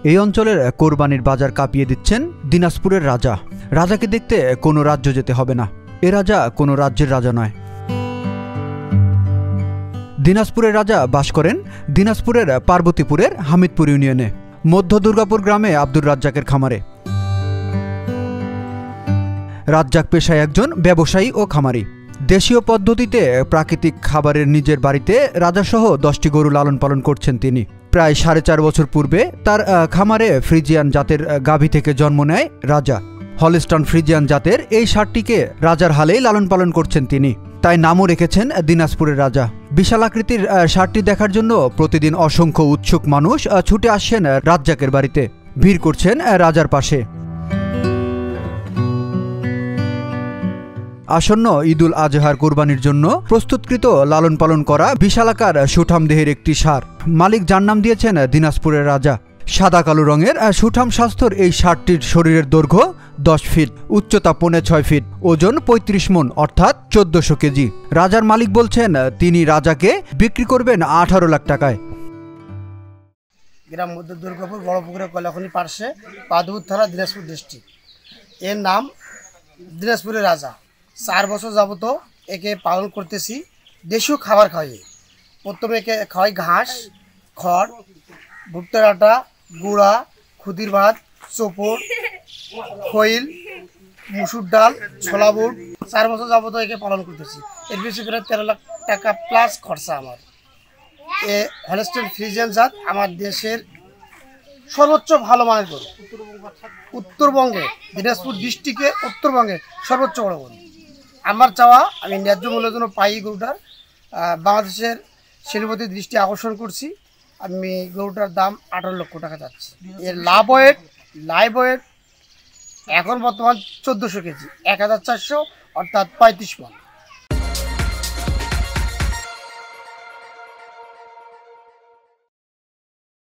এই অঞ্চলের কোরবানির বাজার কাঁপিয়ে দিচ্ছেন দিনাজপুরের রাজা। রাজাকে দেখতে কোনো রাজ্য যেতে হবে না, এ রাজা কোনো রাজ্যের রাজা নয়। দিনাজপুরের রাজা বাস করেন দিনাজপুরের পার্বতীপুরের হামিদপুর ইউনিয়নে মধ্য দুর্গাপুর গ্রামে আব্দুর রাজ্জাকের খামারে। রাজ্জাক পেশায় একজন ব্যবসায়ী ও খামারি। দেশীয় পদ্ধতিতে প্রাকৃতিক খাবারের নিজের বাড়িতে রাজাসহ 10টি গরু লালন পালন করছেন তিনি। প্রায় 4.5 বছর পূর্বে তার খামারে ফ্রিজিয়ান জাতের গাভী থেকে জন্ম নেয় রাজা। হলস্টাইন ফ্রিজিয়ান জাতের এই ষাঁড়টিকে রাজার হালেই লালন পালন করছেন তিনি, তাই নামও রেখেছেন দিনাজপুরের রাজা। বিশাল আকৃতির ষাঁড়টি দেখার জন্য প্রতিদিন অসংখ্য উৎসুক মানুষ ছুটে আসছেন রাজ্জাকের বাড়িতে, ভিড় করছেন রাজার পাশে। আসন্ন ঈদুল আজহার কোরবানির জন্য প্রস্তুতকৃত লালন পালন করা বিশালাকার সুঠাম দেহের একটি ষাঁড়। মালিক যার নাম দিয়েছেন দিনাজপুরের রাজা। সাদা কালো রঙের সুঠাম স্বাস্থ্যর এই ষাঁড়টির শরীরের দৈর্ঘ্য 10 ফিট, উচ্চতা 6.5 ফিট, ওজন 35 মণ অর্থাৎ 1400 কেজি। রাজার মালিক বলছেন তিনি রাজাকে বিক্রি করবেন 18 লাখ টাকায়। গ্রাম মধ্য দুর্গাপুর বড়পুকুরের কয়লাখনি পার্শ্বে পাদুপুর থানা দিনাজপুর ডিস্ট্রিক্ট। এর নাম দিনাজপুরের রাজা। 4 বছর যাবত একে পালন করতেছি। দেশীয় খাবার খাওয়াই, প্রথমে একে খাওয়াই ঘাস, খড়, ভুট্টার আটা, গুঁড়া, খুদির ভাত, চোপড়, খৈল, মুসুর ডাল, ছোলা বুট। 4 বছর যাবত একে পালন করতেছি। এর বেশি করে 13 লাখ টাকা প্লাস খরচা আমার। এ হলস্টাইন ফ্রিজিয়ান জাত আমার দেশের সর্বোচ্চ ভালো মানের গরু। উত্তরবঙ্গে দিনাজপুর ডিস্ট্রিক্টে উত্তরবঙ্গে সর্বোচ্চ বড় গরু। আমার চাওয়া আমি ন্যায্য মূল্যের জন্য পাই গরুটার। বাংলাদেশের শিল্পপতির দৃষ্টি আকর্ষণ করছি। আমি গরুটার দাম 18 লক্ষ টাকা চাচ্ছি। এর লাইভ ওয়েট এখন বর্তমান 1400 কেজি, 1400 অর্থাৎ 35 মণ।